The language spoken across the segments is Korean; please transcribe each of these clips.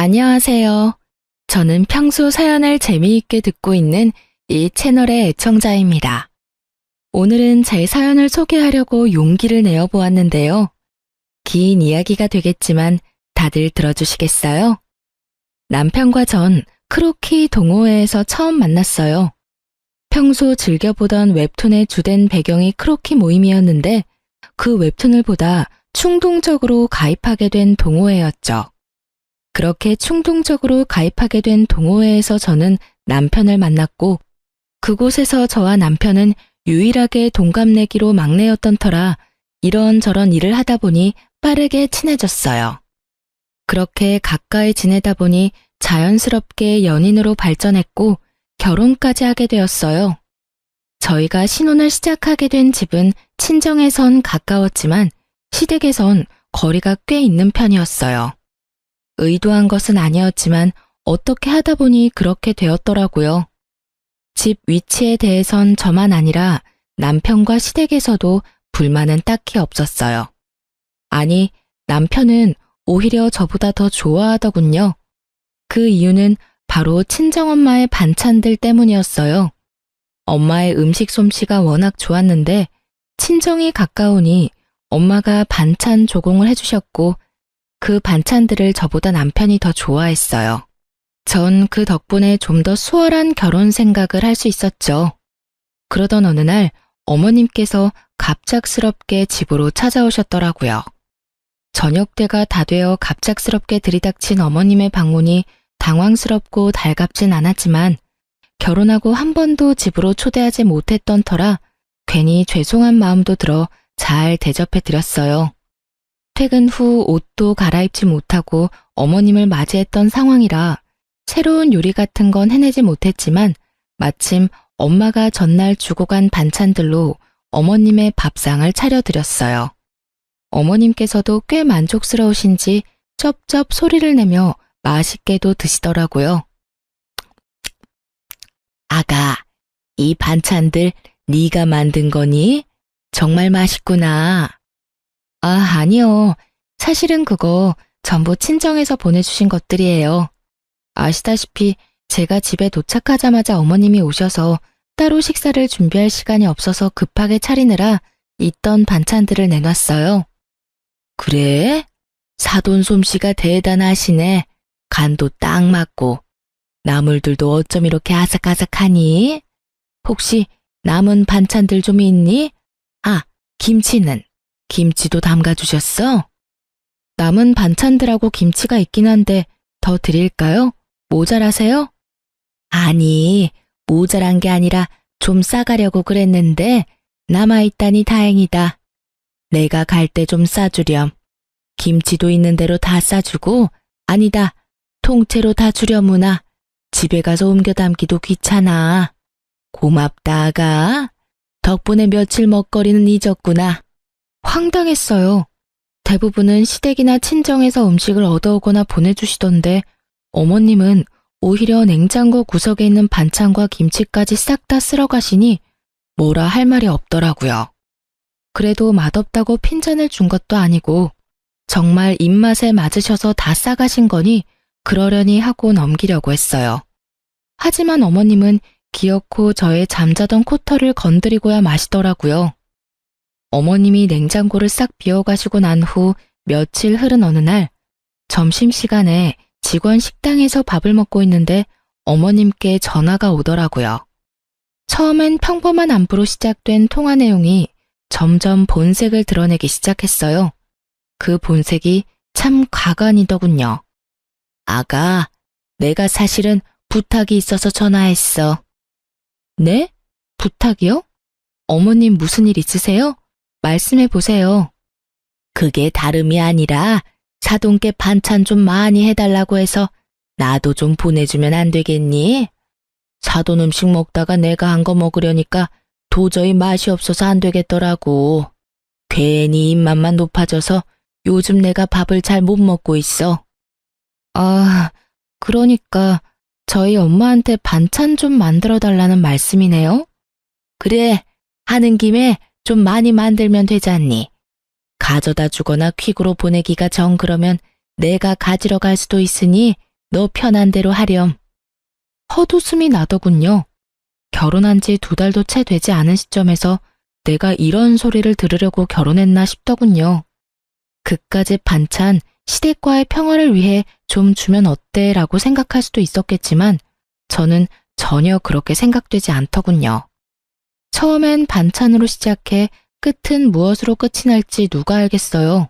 안녕하세요. 저는 평소 사연을 재미있게 듣고 있는 이 채널의 애청자입니다. 오늘은 제 사연을 소개하려고 용기를 내어 보았는데요. 긴 이야기가 되겠지만 다들 들어주시겠어요? 남편과 전 크로키 동호회에서 처음 만났어요. 평소 즐겨보던 웹툰의 주된 배경이 크로키 모임이었는데 그 웹툰을 보다 충동적으로 가입하게 된 동호회였죠. 그렇게 충동적으로 가입하게 된 동호회에서 저는 남편을 만났고 그곳에서 저와 남편은 유일하게 동갑내기로 막내였던 터라 이런저런 일을 하다 보니 빠르게 친해졌어요. 그렇게 가까이 지내다 보니 자연스럽게 연인으로 발전했고 결혼까지 하게 되었어요. 저희가 신혼을 시작하게 된 집은 친정에선 가까웠지만 시댁에선 거리가 꽤 있는 편이었어요. 의도한 것은 아니었지만 어떻게 하다 보니 그렇게 되었더라고요. 집 위치에 대해선 저만 아니라 남편과 시댁에서도 불만은 딱히 없었어요. 아니, 남편은 오히려 저보다 더 좋아하더군요. 그 이유는 바로 친정엄마의 반찬들 때문이었어요. 엄마의 음식 솜씨가 워낙 좋았는데 친정이 가까우니 엄마가 반찬 조공을 해주셨고 그 반찬들을 저보다 남편이 더 좋아했어요. 전 그 덕분에 좀 더 수월한 결혼 생각을 할 수 있었죠. 그러던 어느 날 어머님께서 갑작스럽게 집으로 찾아오셨더라고요. 저녁 때가 다 되어 갑작스럽게 들이닥친 어머님의 방문이 당황스럽고 달갑진 않았지만 결혼하고 한 번도 집으로 초대하지 못했던 터라 괜히 죄송한 마음도 들어 잘 대접해 드렸어요. 퇴근 후 옷도 갈아입지 못하고 어머님을 맞이했던 상황이라 새로운 요리 같은 건 해내지 못했지만 마침 엄마가 전날 주고 간 반찬들로 어머님의 밥상을 차려드렸어요. 어머님께서도 꽤 만족스러우신지 쩝쩝 소리를 내며 맛있게도 드시더라고요. 아가, 이 반찬들 네가 만든 거니? 정말 맛있구나. 아, 아니요. 사실은 그거 전부 친정에서 보내주신 것들이에요. 아시다시피 제가 집에 도착하자마자 어머님이 오셔서 따로 식사를 준비할 시간이 없어서 급하게 차리느라 있던 반찬들을 내놨어요. 그래? 사돈 솜씨가 대단하시네. 간도 딱 맞고. 나물들도 어쩜 이렇게 아삭아삭하니? 혹시 남은 반찬들 좀 있니? 아, 김치는? 김치도 담가주셨어? 남은 반찬들하고 김치가 있긴 한데 더 드릴까요? 모자라세요? 아니, 모자란 게 아니라 좀 싸가려고 그랬는데 남아있다니 다행이다. 내가 갈 때 좀 싸주렴. 김치도 있는 대로 다 싸주고 아니다, 통째로 다 주려무나. 집에 가서 옮겨 담기도 귀찮아. 고맙다, 아가. 덕분에 며칠 먹거리는 잊었구나. 황당했어요. 대부분은 시댁이나 친정에서 음식을 얻어오거나 보내주시던데 어머님은 오히려 냉장고 구석에 있는 반찬과 김치까지 싹 다 쓸어 가시니 뭐라 할 말이 없더라고요. 그래도 맛없다고 핀잔을 준 것도 아니고 정말 입맛에 맞으셔서 다 싸가신 거니 그러려니 하고 넘기려고 했어요. 하지만 어머님은 기어코 저의 잠자던 코털을 건드리고야 마시더라고요. 어머님이 냉장고를 싹 비워가시고 난 후 며칠 흐른 어느 날 점심시간에 직원 식당에서 밥을 먹고 있는데 어머님께 전화가 오더라고요. 처음엔 평범한 안부로 시작된 통화 내용이 점점 본색을 드러내기 시작했어요. 그 본색이 참 과간이더군요. 아가, 내가 사실은 부탁이 있어서 전화했어. 네? 부탁이요? 어머님 무슨 일 있으세요? 말씀해 보세요. 그게 다름이 아니라 사돈께 반찬 좀 많이 해달라고 해서 나도 좀 보내주면 안 되겠니? 사돈 음식 먹다가 내가 한 거 먹으려니까 도저히 맛이 없어서 안 되겠더라고. 괜히 입맛만 높아져서 요즘 내가 밥을 잘 못 먹고 있어. 아, 그러니까 저희 엄마한테 반찬 좀 만들어 달라는 말씀이네요? 그래, 하는 김에 좀 많이 만들면 되잖니. 가져다 주거나 퀵으로 보내기가 정 그러면 내가 가지러 갈 수도 있으니 너 편한 대로 하렴. 헛웃음이 나더군요. 결혼한 지 2달도 채 되지 않은 시점에서 내가 이런 소리를 들으려고 결혼했나 싶더군요. 그까짓 반찬, 시댁과의 평화를 위해 좀 주면 어때? 라고 생각할 수도 있었겠지만 저는 전혀 그렇게 생각되지 않더군요. 처음엔 반찬으로 시작해 끝은 무엇으로 끝이 날지 누가 알겠어요.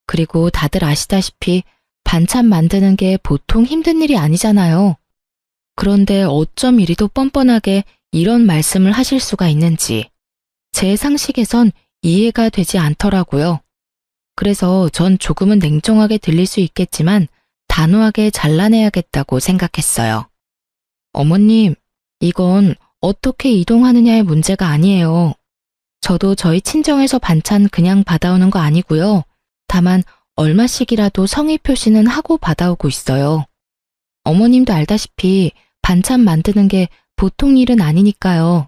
그리고 다들 아시다시피 반찬 만드는 게 보통 힘든 일이 아니잖아요. 그런데 어쩜 이리도 뻔뻔하게 이런 말씀을 하실 수가 있는지 제 상식에선 이해가 되지 않더라고요. 그래서 전 조금은 냉정하게 들릴 수 있겠지만 단호하게 잘라내야겠다고 생각했어요. 어머님, 이건 어떻게 이동하느냐의 문제가 아니에요. 저도 저희 친정에서 반찬 그냥 받아오는 거 아니고요. 다만 얼마씩이라도 성의 표시는 하고 받아오고 있어요. 어머님도 알다시피 반찬 만드는 게 보통 일은 아니니까요.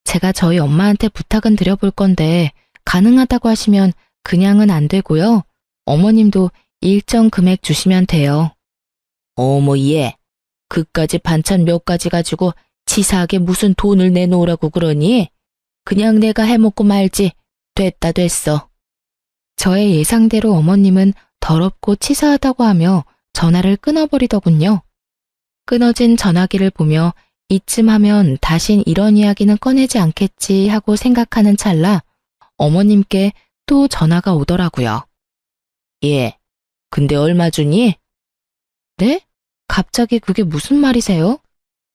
제가 저희 엄마한테 부탁은 드려볼 건데 가능하다고 하시면 그냥은 안 되고요. 어머님도 일정 금액 주시면 돼요. 어머 얘, 그까지 반찬 몇 가지 가지고 치사하게 무슨 돈을 내놓으라고 그러니? 그냥 내가 해먹고 말지. 됐다 됐어. 저의 예상대로 어머님은 더럽고 치사하다고 하며 전화를 끊어버리더군요. 끊어진 전화기를 보며 이쯤 하면 다신 이런 이야기는 꺼내지 않겠지 하고 생각하는 찰나 어머님께 또 전화가 오더라고요. 예, 근데 얼마 주니? 네? 갑자기 그게 무슨 말이세요?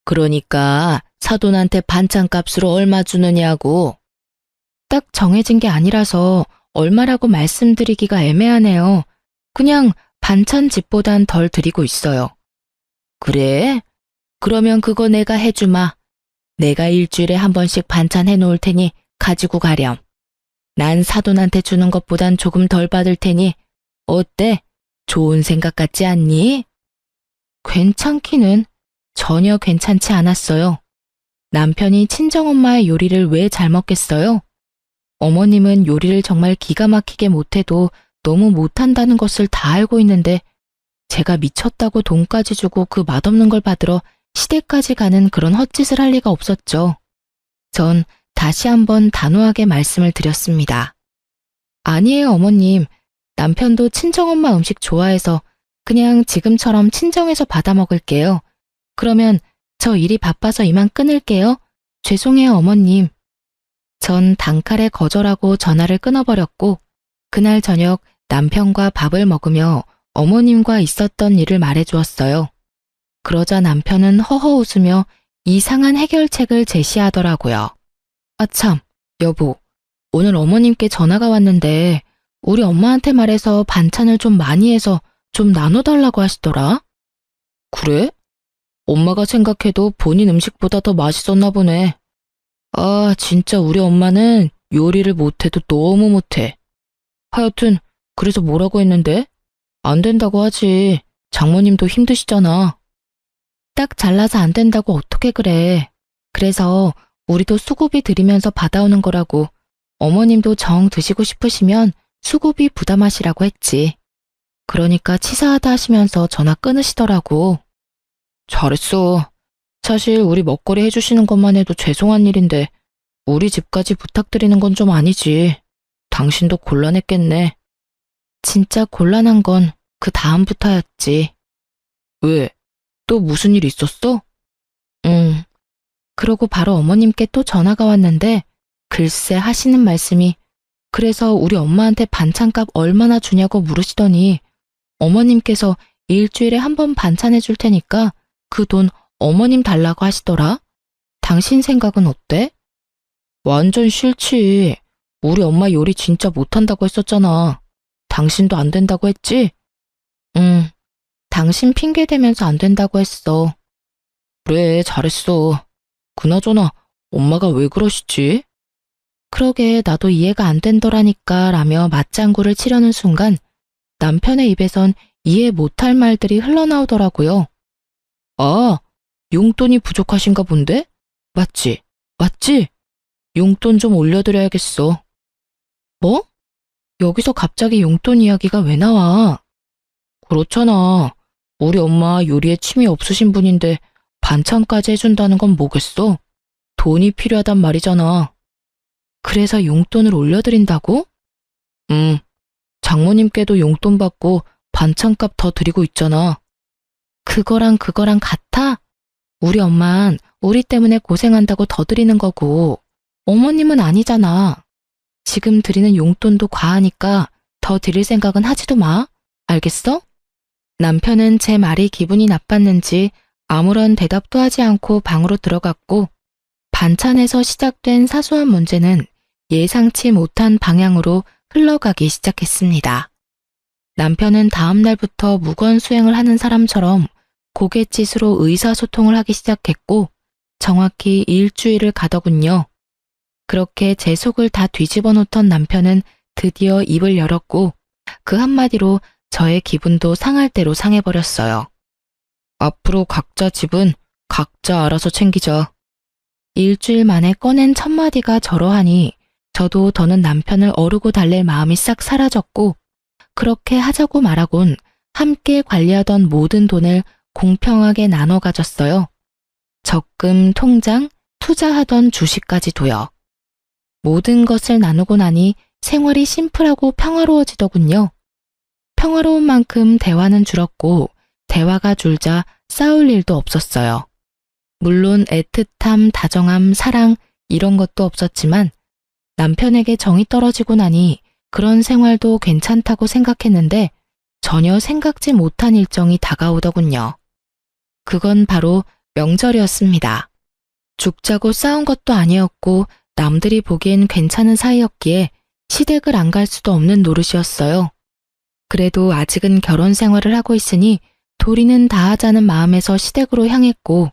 그러니까 사돈한테 반찬값으로 얼마 주느냐고. 딱 정해진 게 아니라서 얼마라고 말씀드리기가 애매하네요. 그냥 반찬집보단 덜 드리고 있어요. 그래? 그러면 그거 내가 해주마. 내가 일주일에 한 번씩 반찬 해놓을 테니 가지고 가렴. 난 사돈한테 주는 것보단 조금 덜 받을 테니 어때? 좋은 생각 같지 않니? 괜찮기는 전혀 괜찮지 않았어요. 남편이 친정엄마의 요리를 왜 잘 먹겠어요? 어머님은 요리를 정말 기가 막히게 못해도 너무 못한다는 것을 다 알고 있는데 제가 미쳤다고 돈까지 주고 그 맛없는 걸 받으러 시댁까지 가는 그런 헛짓을 할 리가 없었죠. 전 다시 한번 단호하게 말씀을 드렸습니다. 아니에요, 어머님. 남편도 친정엄마 음식 좋아해서 그냥 지금처럼 친정에서 받아 먹을게요. 그러면 저 일이 바빠서 이만 끊을게요. 죄송해요, 어머님. 전 단칼에 거절하고 전화를 끊어버렸고 그날 저녁 남편과 밥을 먹으며 어머님과 있었던 일을 말해주었어요. 그러자 남편은 허허 웃으며 이상한 해결책을 제시하더라고요. 아참, 여보, 오늘 어머님께 전화가 왔는데 우리 엄마한테 말해서 반찬을 좀 많이 해서 좀 나눠달라고 하시더라. 그래? 엄마가 생각해도 본인 음식보다 더 맛있었나 보네. 아, 진짜 우리 엄마는 요리를 못해도 너무 못해. 하여튼 그래서 뭐라고 했는데? 안 된다고 하지. 장모님도 힘드시잖아. 딱 잘라서 안 된다고 어떻게 그래. 그래서 우리도 수고비 드리면서 받아오는 거라고. 어머님도 정 드시고 싶으시면 수고비 부담하시라고 했지. 그러니까 치사하다 하시면서 전화 끊으시더라고. 잘했어. 사실 우리 먹거리 해주시는 것만 해도 죄송한 일인데 우리 집까지 부탁드리는 건 좀 아니지. 당신도 곤란했겠네. 진짜 곤란한 건 그 다음부터였지. 왜? 또 무슨 일 있었어? 그러고 바로 어머님께 또 전화가 왔는데 글쎄 하시는 말씀이 그래서 우리 엄마한테 반찬값 얼마나 주냐고 물으시더니 어머님께서 일주일에 한 번 반찬 해줄 테니까 그 돈 어머님 달라고 하시더라. 당신 생각은 어때? 완전 싫지. 우리 엄마 요리 진짜 못한다고 했었잖아. 당신도 안 된다고 했지? 응. 당신 핑계 대면서 안 된다고 했어. 그래, 잘했어. 그나저나 엄마가 왜 그러시지? 그러게 나도 이해가 안 된더라니까 라며 맞장구를 치려는 순간 남편의 입에선 이해 못할 말들이 흘러나오더라고요. 아, 용돈이 부족하신가 본데? 맞지? 맞지? 용돈 좀 올려드려야겠어. 뭐? 여기서 갑자기 용돈 이야기가 왜 나와? 그렇잖아. 우리 엄마 요리에 취미 없으신 분인데 반찬까지 해준다는 건 뭐겠어? 돈이 필요하단 말이잖아. 그래서 용돈을 올려드린다고? 응, 장모님께도 용돈 받고 반찬값 더 드리고 있잖아. 그거랑 같아? 우리 엄만 우리 때문에 고생한다고 더 드리는 거고, 어머님은 아니잖아. 지금 드리는 용돈도 과하니까 더 드릴 생각은 하지도 마. 알겠어? 남편은 제 말이 기분이 나빴는지 아무런 대답도 하지 않고 방으로 들어갔고, 반찬에서 시작된 사소한 문제는 예상치 못한 방향으로 흘러가기 시작했습니다. 남편은 다음 날부터 무건수행을 하는 사람처럼 고갯짓으로 의사소통을 하기 시작했고, 정확히 일주일을 가더군요. 그렇게 제 속을 다 뒤집어 놓던 남편은 드디어 입을 열었고, 그 한마디로 저의 기분도 상할 대로 상해버렸어요. 앞으로 각자 집은 각자 알아서 챙기자. 일주일 만에 꺼낸 첫마디가 저러하니 저도 더는 남편을 어르고 달랠 마음이 싹 사라졌고, 그렇게 하자고 말하곤 함께 관리하던 모든 돈을 공평하게 나눠 가졌어요. 적금, 통장, 투자하던 주식까지도요. 모든 것을 나누고 나니 생활이 심플하고 평화로워지더군요. 평화로운 만큼 대화는 줄었고, 대화가 줄자 싸울 일도 없었어요. 물론 애틋함, 다정함, 사랑 이런 것도 없었지만 남편에게 정이 떨어지고 나니 그런 생활도 괜찮다고 생각했는데 전혀 생각지 못한 일정이 다가오더군요. 그건 바로 명절이었습니다. 죽자고 싸운 것도 아니었고 남들이 보기엔 괜찮은 사이였기에 시댁을 안 갈 수도 없는 노릇이었어요. 그래도 아직은 결혼 생활을 하고 있으니 도리는 다하자는 마음에서 시댁으로 향했고,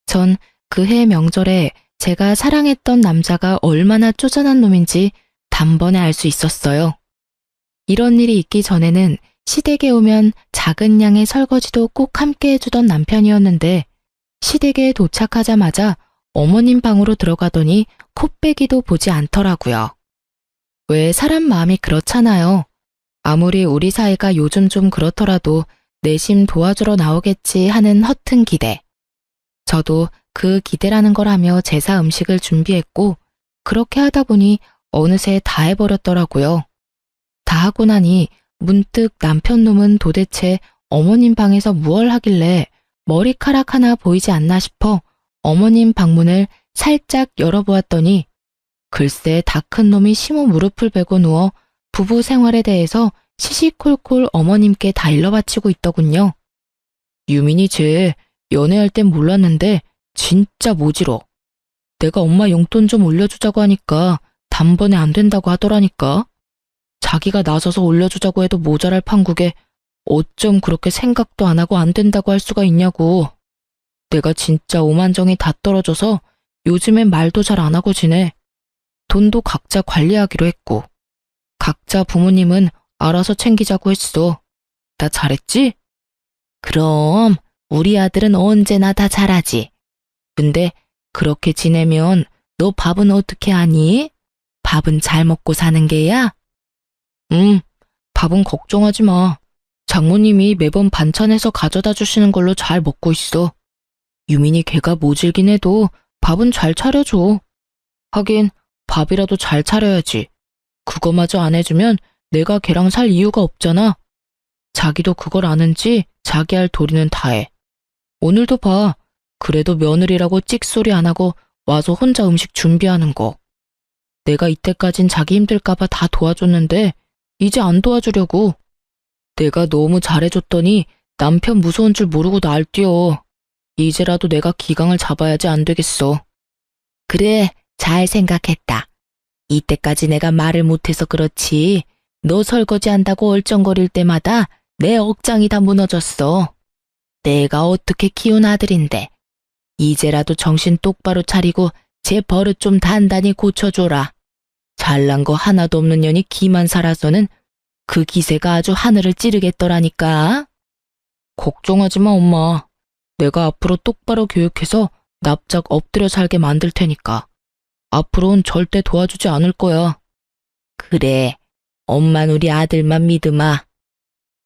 전 그해 명절에 제가 사랑했던 남자가 얼마나 쪼잔한 놈인지 단번에 알 수 있었어요. 이런 일이 있기 전에는 시댁에 오면 작은 양의 설거지도 꼭 함께 해주던 남편이었는데, 시댁에 도착하자마자 어머님 방으로 들어가더니 콧배기도 보지 않더라고요. 왜 사람 마음이 그렇잖아요. 아무리 우리 사이가 요즘 좀 그렇더라도 내심 도와주러 나오겠지 하는 허튼 기대. 저도 그 기대라는 걸 하며 제사 음식을 준비했고, 그렇게 하다 보니 어느새 다 해버렸더라고요. 다 하고 나니 문득 남편 놈은 도대체 어머님 방에서 무얼 하길래 머리카락 하나 보이지 않나 싶어 어머님 방문을 살짝 열어보았더니, 글쎄 다 큰 놈이 심호 무릎을 베고 누워 부부 생활에 대해서 시시콜콜 어머님께 다 일러바치고 있더군요. 유민이 쟤 연애할 땐 몰랐는데 진짜 모질어. 내가 엄마 용돈 좀 올려주자고 하니까 단번에 안 된다고 하더라니까. 자기가 나서서 올려주자고 해도 모자랄 판국에 어쩜 그렇게 생각도 안 하고 안 된다고 할 수가 있냐고. 내가 진짜 오만정이 다 떨어져서 요즘엔 말도 잘 안 하고 지내. 돈도 각자 관리하기로 했고, 각자 부모님은 알아서 챙기자고 했어. 나 잘했지? 그럼 우리 아들은 언제나 다 잘하지. 근데 그렇게 지내면 너 밥은 어떻게 하니? 밥은 잘 먹고 사는 게야? 밥은 걱정하지 마. 장모님이 매번 반찬해서 가져다 주시는 걸로 잘 먹고 있어. 유민이 걔가 모질긴 해도 밥은 잘 차려줘. 하긴 밥이라도 잘 차려야지. 그거마저 안 해주면 내가 걔랑 살 이유가 없잖아. 자기도 그걸 아는지 자기 할 도리는 다 해. 오늘도 봐. 그래도 며느리라고 찍소리 안 하고 와서 혼자 음식 준비하는 거. 내가 이때까진 자기 힘들까봐 다 도와줬는데 이제 안 도와주려고. 내가 너무 잘해줬더니 남편 무서운 줄 모르고 날 뛰어. 이제라도 내가 기강을 잡아야지 안 되겠어. 그래, 잘 생각했다. 이때까지 내가 말을 못해서 그렇지. 너 설거지 한다고 얼쩡거릴 때마다 내 억장이 다 무너졌어. 내가 어떻게 키운 아들인데. 이제라도 정신 똑바로 차리고 제 버릇 좀 단단히 고쳐줘라. 잘난 거 하나도 없는 년이 기만 살아서는 그 기세가 아주 하늘을 찌르겠더라니까. 걱정하지 마, 엄마. 내가 앞으로 똑바로 교육해서 납작 엎드려 살게 만들 테니까. 앞으로는 절대 도와주지 않을 거야. 그래, 엄만 우리 아들만 믿으마.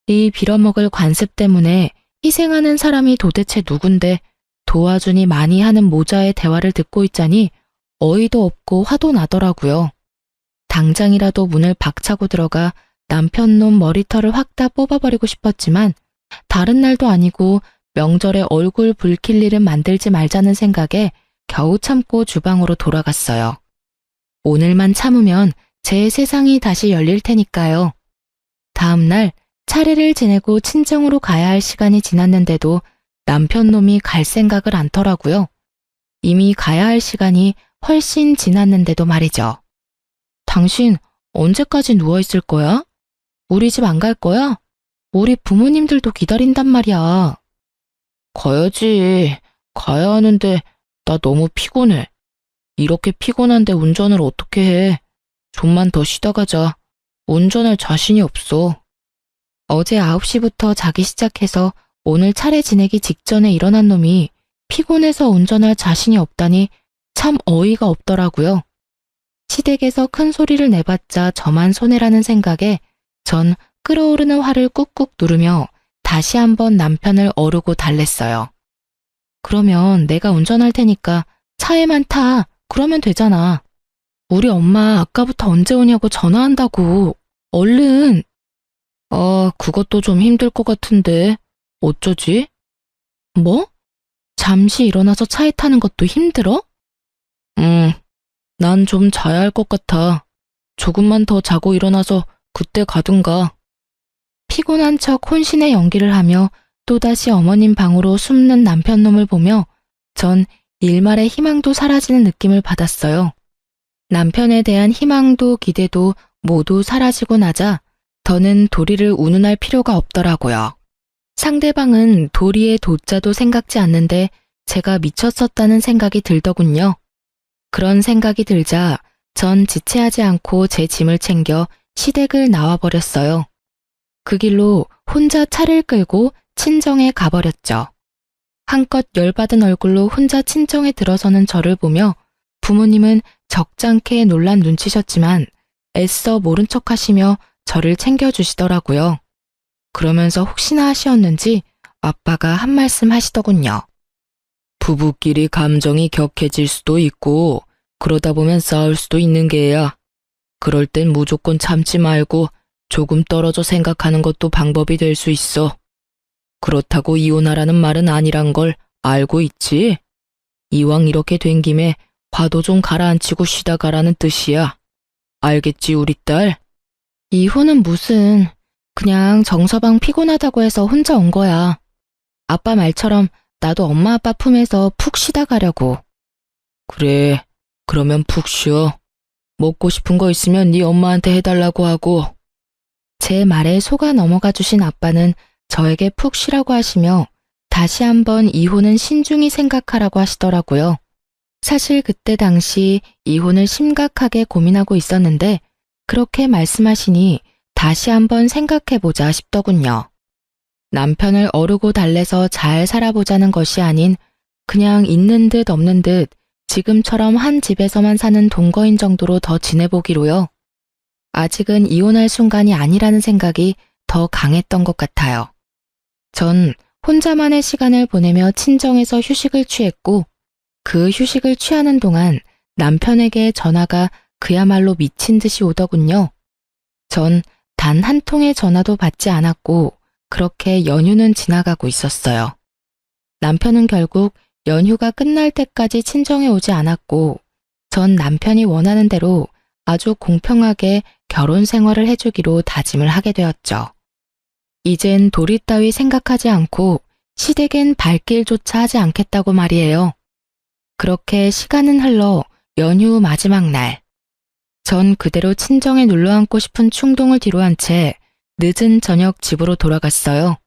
이 빌어먹을 관습 때문에 희생하는 사람이 도대체 누군데 도와주니 많이 하는 모자의 대화를 듣고 있자니 어이도 없고 화도 나더라고요. 당장이라도 문을 박차고 들어가 남편놈 머리털을 확 다 뽑아버리고 싶었지만 다른 날도 아니고 명절에 얼굴 붉힐 일은 만들지 말자는 생각에 겨우 참고 주방으로 돌아갔어요. 오늘만 참으면 제 세상이 다시 열릴 테니까요. 다음 날 차례를 지내고 친정으로 가야 할 시간이 지났는데도 남편놈이 갈 생각을 않더라고요. 이미 가야 할 시간이 훨씬 지났는데도 말이죠. 당신 언제까지 누워있을 거야? 우리 집 안 갈 거야? 우리 부모님들도 기다린단 말이야. 가야지. 가야 하는데 나 너무 피곤해. 이렇게 피곤한데 운전을 어떻게 해? 좀만 더 쉬다 가자. 운전할 자신이 없어. 어제 9시부터 자기 시작해서 오늘 차례 지내기 직전에 일어난 놈이 피곤해서 운전할 자신이 없다니 참 어이가 없더라고요. 시댁에서 큰 소리를 내봤자 저만 손해라는 생각에 전 끓어오르는 화를 꾹꾹 누르며 다시 한번 남편을 어르고 달랬어요. 그러면 내가 운전할 테니까 차에만 타. 그러면 되잖아. 우리 엄마 아까부터 언제 오냐고 전화한다고. 얼른. 그것도 좀 힘들 것 같은데. 어쩌지? 뭐? 잠시 일어나서 차에 타는 것도 힘들어? 난 좀 자야 할 것 같아. 조금만 더 자고 일어나서 그때 가든가. 피곤한 척 혼신의 연기를 하며 또다시 어머님 방으로 숨는 남편놈을 보며 전 일말의 희망도 사라지는 느낌을 받았어요. 남편에 대한 희망도 기대도 모두 사라지고 나자 더는 도리를 운운할 필요가 없더라고요. 상대방은 도리의 도자도 생각지 않는데 제가 미쳤었다는 생각이 들더군요. 그런 생각이 들자 전 지체하지 않고 제 짐을 챙겨 시댁을 나와버렸어요. 그 길로 혼자 차를 끌고 친정에 가버렸죠. 한껏 열받은 얼굴로 혼자 친정에 들어서는 저를 보며 부모님은 적잖게 놀란 눈치셨지만 애써 모른 척 하시며 저를 챙겨주시더라고요. 그러면서 혹시나 하시었는지 아빠가 한 말씀 하시더군요. 부부끼리 감정이 격해질 수도 있고 그러다 보면 싸울 수도 있는 게야. 그럴 땐 무조건 참지 말고 조금 떨어져 생각하는 것도 방법이 될 수 있어. 그렇다고 이혼하라는 말은 아니란 걸 알고 있지? 이왕 이렇게 된 김에 화도 좀 가라앉히고 쉬다 가라는 뜻이야. 알겠지, 우리 딸? 이혼은 무슨, 그냥 정서방 피곤하다고 해서 혼자 온 거야. 아빠 말처럼 나도 엄마 아빠 품에서 푹 쉬다 가려고. 그래, 그러면 푹 쉬어. 먹고 싶은 거 있으면 네 엄마한테 해달라고 하고. 제 말에 속아 넘어가 주신 아빠는 저에게 푹 쉬라고 하시며 다시 한번 이혼은 신중히 생각하라고 하시더라고요. 사실 그때 당시 이혼을 심각하게 고민하고 있었는데 그렇게 말씀하시니 다시 한번 생각해보자 싶더군요. 남편을 어르고 달래서 잘 살아보자는 것이 아닌 그냥 있는 듯 없는 듯 지금처럼 한 집에서만 사는 동거인 정도로 더 지내보기로요. 아직은 이혼할 순간이 아니라는 생각이 더 강했던 것 같아요. 전 혼자만의 시간을 보내며 친정에서 휴식을 취했고 그 휴식을 취하는 동안 남편에게 전화가 그야말로 미친 듯이 오더군요. 전 단 한 통의 전화도 받지 않았고 그렇게 연휴는 지나가고 있었어요. 남편은 결국 연휴가 끝날 때까지 친정에 오지 않았고 전 남편이 원하는 대로 아주 공평하게 결혼 생활을 해주기로 다짐을 하게 되었죠. 이젠 도리 따위 생각하지 않고 시댁엔 발길조차 하지 않겠다고 말이에요. 그렇게 시간은 흘러 연휴 마지막 날. 전 그대로 친정에 눌러앉고 싶은 충동을 뒤로한 채 늦은 저녁 집으로 돌아갔어요.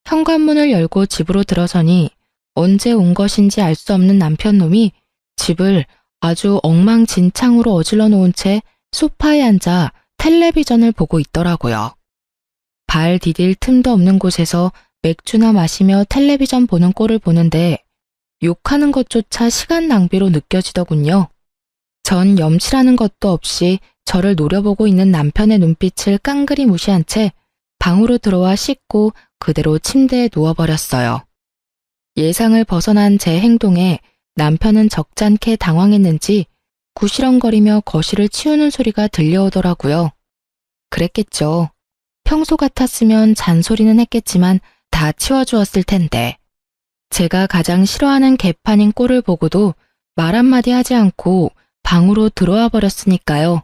현관문을 열고 집으로 들어서니 언제 온 것인지 알 수 없는 남편놈이 집을 아주 엉망진창으로 어질러 놓은 채 소파에 앉아 텔레비전을 보고 있더라고요. 발 디딜 틈도 없는 곳에서 맥주나 마시며 텔레비전 보는 꼴을 보는데 욕하는 것조차 시간 낭비로 느껴지더군요. 전 염치라는 것도 없이 저를 노려보고 있는 남편의 눈빛을 깡그리 무시한 채 방으로 들어와 씻고 그대로 침대에 누워버렸어요. 예상을 벗어난 제 행동에 남편은 적잖게 당황했는지 구시렁거리며 거실을 치우는 소리가 들려오더라고요. 그랬겠죠. 평소 같았으면 잔소리는 했겠지만 다 치워주었을 텐데. 제가 가장 싫어하는 개판인 꼴을 보고도 말 한마디 하지 않고 방으로 들어와 버렸으니까요.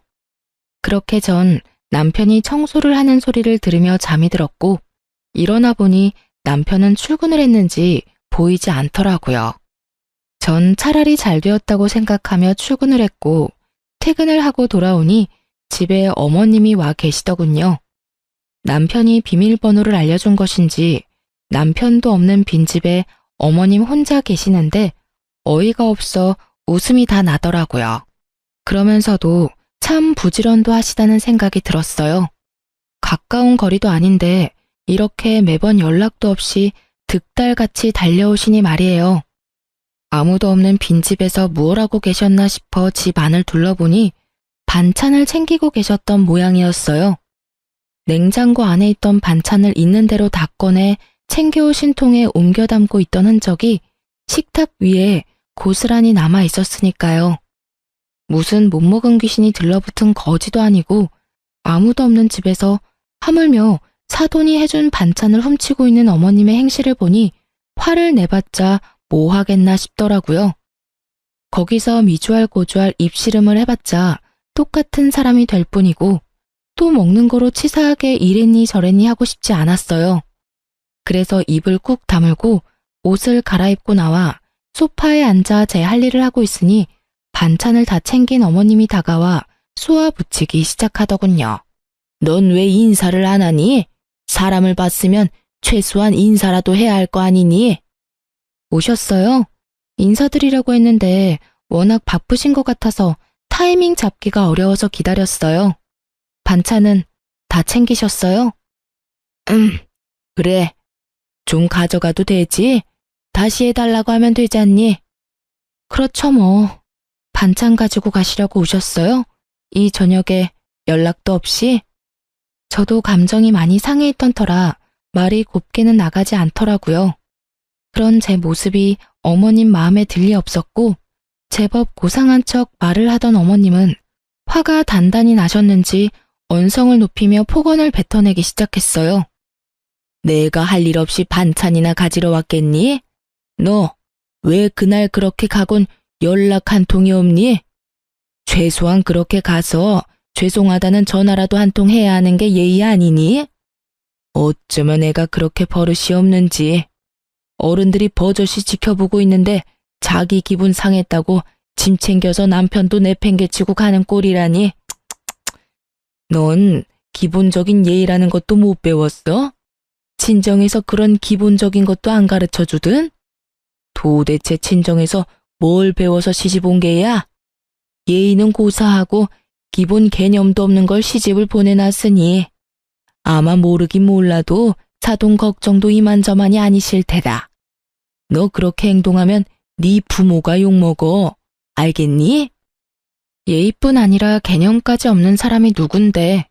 그렇게 전 남편이 청소를 하는 소리를 들으며 잠이 들었고 일어나 보니 남편은 출근을 했는지 보이지 않더라고요. 전 차라리 잘 되었다고 생각하며 출근을 했고 퇴근을 하고 돌아오니 집에 어머님이 와 계시더군요. 남편이 비밀번호를 알려준 것인지 남편도 없는 빈집에 어머님 혼자 계시는데 어이가 없어 웃음이 다 나더라고요. 그러면서도 참 부지런도 하시다는 생각이 들었어요. 가까운 거리도 아닌데 이렇게 매번 연락도 없이 득달같이 달려오시니 말이에요. 아무도 없는 빈집에서 무얼 하고 계셨나 싶어 집 안을 둘러보니 반찬을 챙기고 계셨던 모양이었어요. 냉장고 안에 있던 반찬을 있는 대로 다 꺼내 챙겨오신 통에 옮겨 담고 있던 흔적이 식탁 위에 고스란히 남아 있었으니까요. 무슨 못 먹은 귀신이 들러붙은 거지도 아니고 아무도 없는 집에서 하물며 사돈이 해준 반찬을 훔치고 있는 어머님의 행실을 보니 화를 내봤자 뭐 하겠나 싶더라고요. 거기서 미주알고주알 입씨름을 해봤자 똑같은 사람이 될 뿐이고 또 먹는 거로 치사하게 이랬니 저랬니 하고 싶지 않았어요. 그래서 입을 꾹 다물고 옷을 갈아입고 나와 소파에 앉아 제 할 일을 하고 있으니 반찬을 다 챙긴 어머님이 다가와 쏘아붙이기 시작하더군요. 넌 왜 인사를 안 하니? 사람을 봤으면 최소한 인사라도 해야 할 거 아니니? 오셨어요? 인사드리려고 했는데 워낙 바쁘신 것 같아서 타이밍 잡기가 어려워서 기다렸어요. 반찬은 다 챙기셨어요? 그래. 좀 가져가도 되지? 다시 해달라고 하면 되지 않니? 그렇죠 뭐. 반찬 가지고 가시려고 오셨어요? 이 저녁에 연락도 없이? 저도 감정이 많이 상해 있던 터라 말이 곱게는 나가지 않더라고요. 그런 제 모습이 어머님 마음에 들리 없었고 제법 고상한 척 말을 하던 어머님은 화가 단단히 나셨는지 언성을 높이며 폭언을 뱉어내기 시작했어요. 내가 할 일 없이 반찬이나 가지러 왔겠니? 너 왜 그날 그렇게 가곤 연락 한 통이 없니? 최소한 그렇게 가서 죄송하다는 전화라도 한 통 해야 하는 게 예의 아니니? 어쩌면 애가 그렇게 버릇이 없는지. 어른들이 버젓이 지켜보고 있는데 자기 기분 상했다고 짐 챙겨서 남편도 내팽개치고 가는 꼴이라니. 넌 기본적인 예의라는 것도 못 배웠어? 친정에서 그런 기본적인 것도 안 가르쳐주든? 도대체 친정에서 뭘 배워서 시집 온 게야? 예의는 고사하고 기본 개념도 없는 걸 시집을 보내놨으니 아마 모르긴 몰라도 사돈 걱정도 이만저만이 아니실 테다. 너 그렇게 행동하면 네 부모가 욕먹어. 알겠니? 예의뿐 아니라 개념까지 없는 사람이 누군데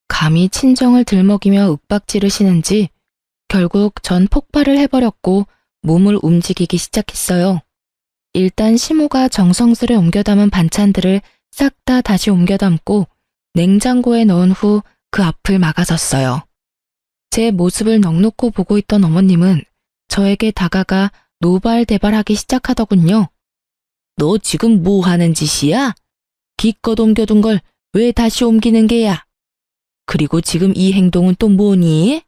감히 친정을 들먹이며 윽박지르시는지 결국 전 폭발을 해버렸고 몸을 움직이기 시작했어요. 일단 시모가 정성스레 옮겨 담은 반찬들을 싹 다 다시 옮겨 담고 냉장고에 넣은 후 그 앞을 막아섰어요. 제 모습을 넋놓고 보고 있던 어머님은 저에게 다가가 노발대발하기 시작하더군요. 너 지금 뭐 하는 짓이야? 기껏 옮겨둔 걸 왜 다시 옮기는 게야? 그리고 지금 이 행동은 또 뭐니?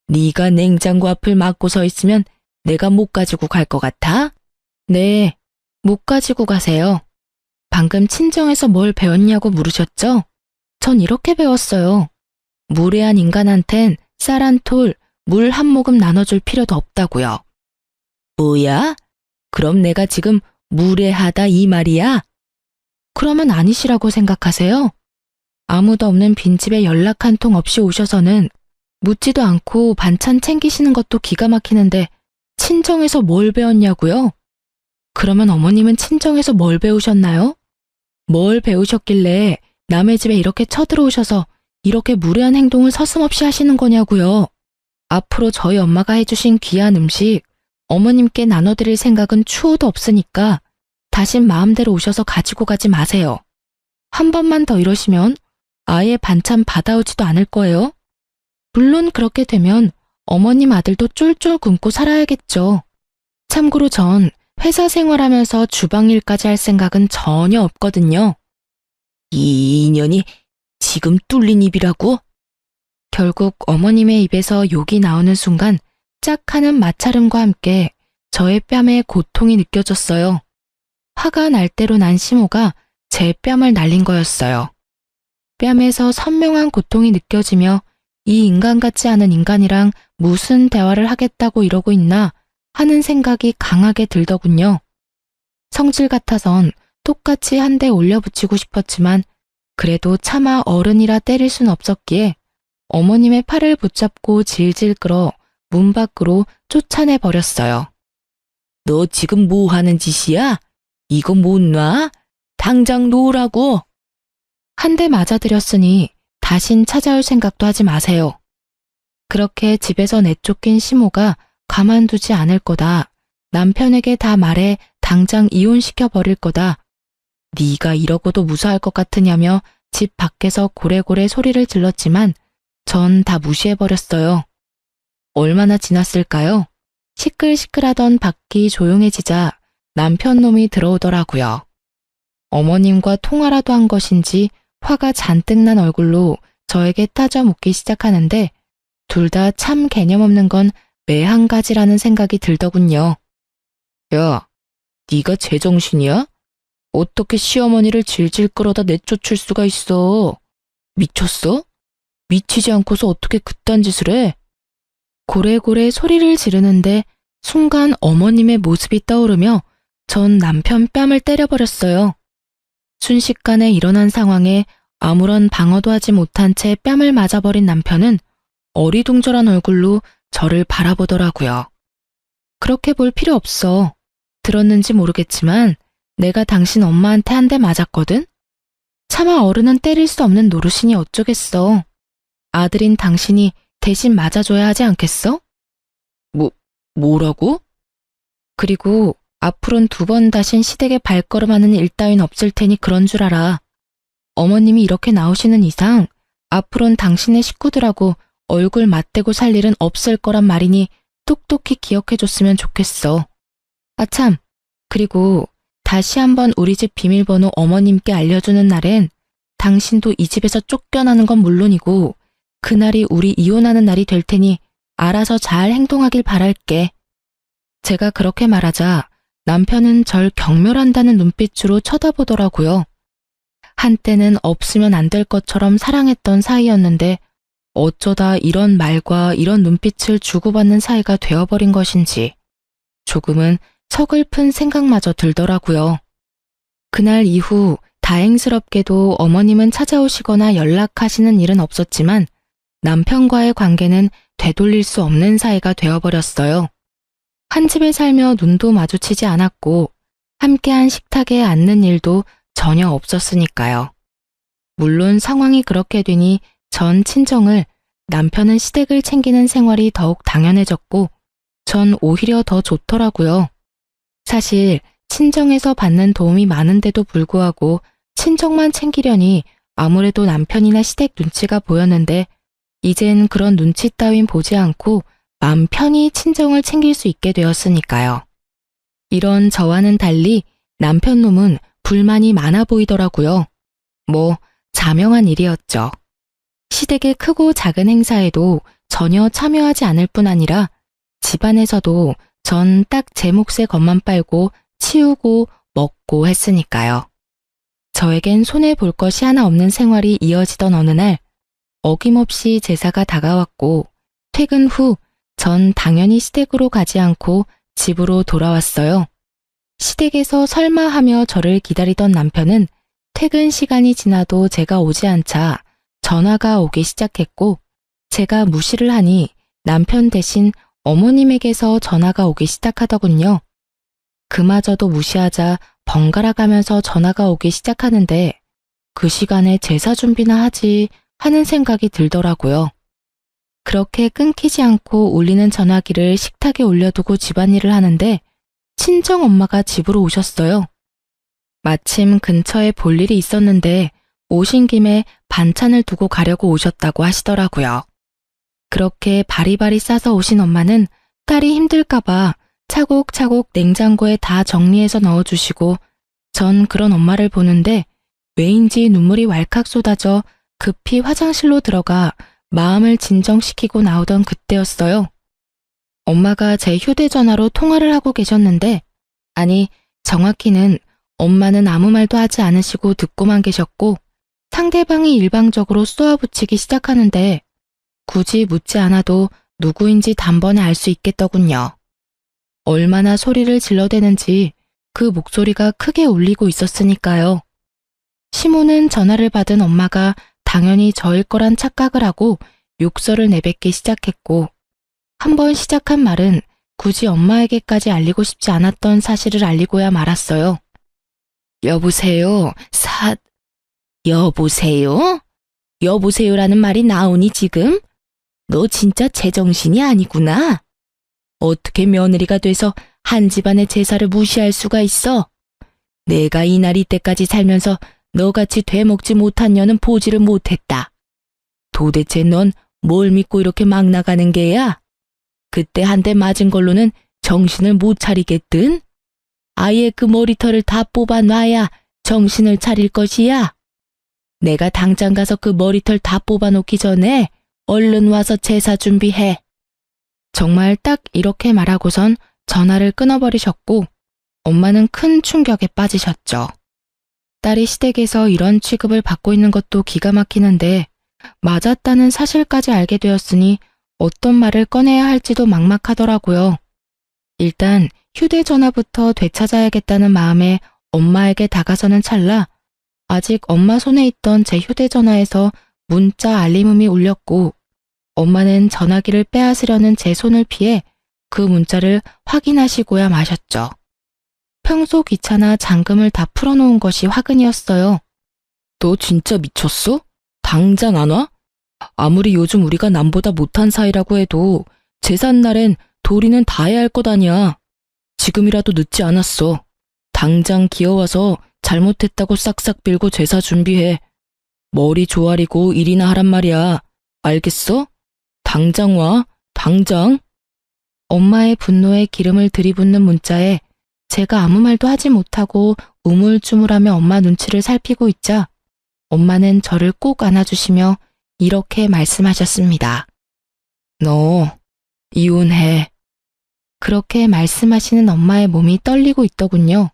네가 냉장고 앞을 막고 서 있으면 내가 못 가지고 갈 것 같아? 네, 못 가지고 가세요. 방금 친정에서 뭘 배웠냐고 물으셨죠? 전 이렇게 배웠어요. 무례한 인간한텐 쌀 한 톨, 물 한 모금 나눠줄 필요도 없다고요. 뭐야? 그럼 내가 지금 무례하다 이 말이야? 그러면 아니시라고 생각하세요? 아무도 없는 빈집에 연락 한 통 없이 오셔서는 묻지도 않고 반찬 챙기시는 것도 기가 막히는데 친정에서 뭘 배웠냐고요? 그러면 어머님은 친정에서 뭘 배우셨나요? 뭘 배우셨길래 남의 집에 이렇게 쳐들어오셔서 이렇게 무례한 행동을 서슴없이 하시는 거냐고요? 앞으로 저희 엄마가 해주신 귀한 음식 어머님께 나눠드릴 생각은 추호도 없으니까 다신 마음대로 오셔서 가지고 가지 마세요. 한 번만 더 이러시면 아예 반찬 받아오지도 않을 거예요. 물론 그렇게 되면 어머님 아들도 쫄쫄 굶고 살아야겠죠. 참고로 전 회사 생활하면서 주방 일까지 할 생각은 전혀 없거든요. 이 인연이 지금 뚫린 입이라고? 결국 어머님의 입에서 욕이 나오는 순간 짝 하는 마찰음과 함께 저의 뺨에 고통이 느껴졌어요. 화가 날 대로 난 심호가 제 뺨을 날린 거였어요. 뺨에서 선명한 고통이 느껴지며 이 인간 같지 않은 인간이랑 무슨 대화를 하겠다고 이러고 있나 하는 생각이 강하게 들더군요. 성질 같아선 똑같이 한 대 올려붙이고 싶었지만 그래도 차마 어른이라 때릴 순 없었기에 어머님의 팔을 붙잡고 질질 끌어 문 밖으로 쫓아내 버렸어요. 너 지금 뭐 하는 짓이야? 이거 못 놔? 당장 놓으라고. 한 대 맞아들였으니 다신 찾아올 생각도 하지 마세요. 그렇게 집에서 내쫓긴 심호가 가만두지 않을 거다. 남편에게 다 말해 당장 이혼시켜 버릴 거다. 네가 이러고도 무사할 것 같으냐며 집 밖에서 고래고래 소리를 질렀지만 전 다 무시해버렸어요. 얼마나 지났을까요? 시끌시끌하던 밖이 조용해지자 남편 놈이 들어오더라고요. 어머님과 통화라도 한 것인지 화가 잔뜩 난 얼굴로 저에게 따져 묻기 시작하는데 둘 다 참 개념 없는 건 매 한 가지라는 생각이 들더군요. 야, 네가 제정신이야? 어떻게 시어머니를 질질 끌어다 내쫓을 수가 있어? 미쳤어? 미치지 않고서 어떻게 그딴 짓을 해? 고래고래 소리를 지르는데 순간 어머님의 모습이 떠오르며 전 남편 뺨을 때려버렸어요. 순식간에 일어난 상황에 아무런 방어도 하지 못한 채 뺨을 맞아버린 남편은 어리둥절한 얼굴로 저를 바라보더라고요. 그렇게 볼 필요 없어. 들었는지 모르겠지만 내가 당신 엄마한테 한 대 맞았거든? 차마 어른은 때릴 수 없는 노릇이니 어쩌겠어. 아들인 당신이 대신 맞아줘야 하지 않겠어? 뭐라고? 그리고 앞으로는 2번 다신 시댁에 발걸음하는 일 따윈 없을 테니 그런 줄 알아. 어머님이 이렇게 나오시는 이상 앞으로는 당신의 식구들하고 얼굴 맞대고 살 일은 없을 거란 말이니 똑똑히 기억해줬으면 좋겠어. 아참, 그리고 다시 한번 우리 집 비밀번호 어머님께 알려주는 날엔 당신도 이 집에서 쫓겨나는 건 물론이고 그날이 우리 이혼하는 날이 될 테니 알아서 잘 행동하길 바랄게. 제가 그렇게 말하자 남편은 절 경멸한다는 눈빛으로 쳐다보더라고요. 한때는 없으면 안 될 것처럼 사랑했던 사이였는데 어쩌다 이런 말과 이런 눈빛을 주고받는 사이가 되어버린 것인지 조금은 서글픈 생각마저 들더라고요. 그날 이후 다행스럽게도 어머님은 찾아오시거나 연락하시는 일은 없었지만 남편과의 관계는 되돌릴 수 없는 사이가 되어버렸어요. 한 집에 살며 눈도 마주치지 않았고 함께한 식탁에 앉는 일도 전혀 없었으니까요. 물론 상황이 그렇게 되니 전 친정을, 남편은 시댁을 챙기는 생활이 더욱 당연해졌고 전 오히려 더 좋더라고요. 사실 친정에서 받는 도움이 많은데도 불구하고 친정만 챙기려니 아무래도 남편이나 시댁 눈치가 보였는데 이젠 그런 눈치 따윈 보지 않고 맘 편히 친정을 챙길 수 있게 되었으니까요. 이런 저와는 달리 남편 놈은 불만이 많아 보이더라고요. 자명한 일이었죠. 시댁의 크고 작은 행사에도 전혀 참여하지 않을 뿐 아니라 집안에서도 전 딱 제 몫의 것만 빨고 치우고 먹고 했으니까요. 저에겐 손해볼 것이 하나 없는 생활이 이어지던 어느 날 어김없이 제사가 다가왔고 퇴근 후 전 당연히 시댁으로 가지 않고 집으로 돌아왔어요. 시댁에서 설마 하며 저를 기다리던 남편은 퇴근 시간이 지나도 제가 오지 않자 전화가 오기 시작했고 제가 무시를 하니 남편 대신 어머님에게서 전화가 오기 시작하더군요. 그마저도 무시하자 번갈아 가면서 전화가 오기 시작하는데 그 시간에 제사 준비나 하지 하는 생각이 들더라고요. 그렇게 끊기지 않고 울리는 전화기를 식탁에 올려두고 집안일을 하는데 친정 엄마가 집으로 오셨어요. 마침 근처에 볼 일이 있었는데 오신 김에 반찬을 두고 가려고 오셨다고 하시더라고요. 그렇게 바리바리 싸서 오신 엄마는 딸이 힘들까봐 차곡차곡 냉장고에 다 정리해서 넣어주시고 전 그런 엄마를 보는데 왜인지 눈물이 왈칵 쏟아져 급히 화장실로 들어가 마음을 진정시키고 나오던 그때였어요. 엄마가 제 휴대전화로 통화를 하고 계셨는데, 아니, 정확히는 엄마는 아무 말도 하지 않으시고 듣고만 계셨고 상대방이 일방적으로 쏘아붙이기 시작하는데 굳이 묻지 않아도 누구인지 단번에 알 수 있겠더군요. 얼마나 소리를 질러대는지 그 목소리가 크게 울리고 있었으니까요. 시모는 전화를 받은 엄마가 당연히 저일 거란 착각을 하고 욕설을 내뱉기 시작했고 한번 시작한 말은 굳이 엄마에게까지 알리고 싶지 않았던 사실을 알리고야 말았어요. 여보세요? 여보세요? 여보세요라는 말이 나오니 지금? 너 진짜 제정신이 아니구나. 어떻게 며느리가 돼서 한 집안의 제사를 무시할 수가 있어? 내가 이날 이때까지 살면서 너같이 되먹지 못한 년은 보지를 못했다. 도대체 넌 뭘 믿고 이렇게 막 나가는 게야? 그때 한 대 맞은 걸로는 정신을 못 차리겠든? 아예 그 머리털을 다 뽑아놔야 정신을 차릴 것이야. 내가 당장 가서 그 머리털 다 뽑아놓기 전에 얼른 와서 제사 준비해. 정말 딱 이렇게 말하고선 전화를 끊어버리셨고 엄마는 큰 충격에 빠지셨죠. 딸이 시댁에서 이런 취급을 받고 있는 것도 기가 막히는데 맞았다는 사실까지 알게 되었으니 어떤 말을 꺼내야 할지도 막막하더라고요. 일단 휴대전화부터 되찾아야겠다는 마음에 엄마에게 다가서는 찰나 아직 엄마 손에 있던 제 휴대전화에서 문자 알림음이 울렸고 엄마는 전화기를 빼앗으려는 제 손을 피해 그 문자를 확인하시고야 마셨죠. 평소 귀찮아 잠금을 다 풀어놓은 것이 화근이었어요. 너 진짜 미쳤어? 당장 안 와? 아무리 요즘 우리가 남보다 못한 사이라고 해도 제삿날엔 도리는 다 해야 할 것 아니야. 지금이라도 늦지 않았어. 당장 기어와서 잘못했다고 싹싹 빌고 제사 준비해. 머리 조아리고 일이나 하란 말이야. 알겠어? 당장 와. 당장. 엄마의 분노에 기름을 들이붓는 문자에 제가 아무 말도 하지 못하고 우물쭈물하며 엄마 눈치를 살피고 있자 엄마는 저를 꼭 안아주시며 이렇게 말씀하셨습니다. 너 이혼해. 그렇게 말씀하시는 엄마의 몸이 떨리고 있더군요.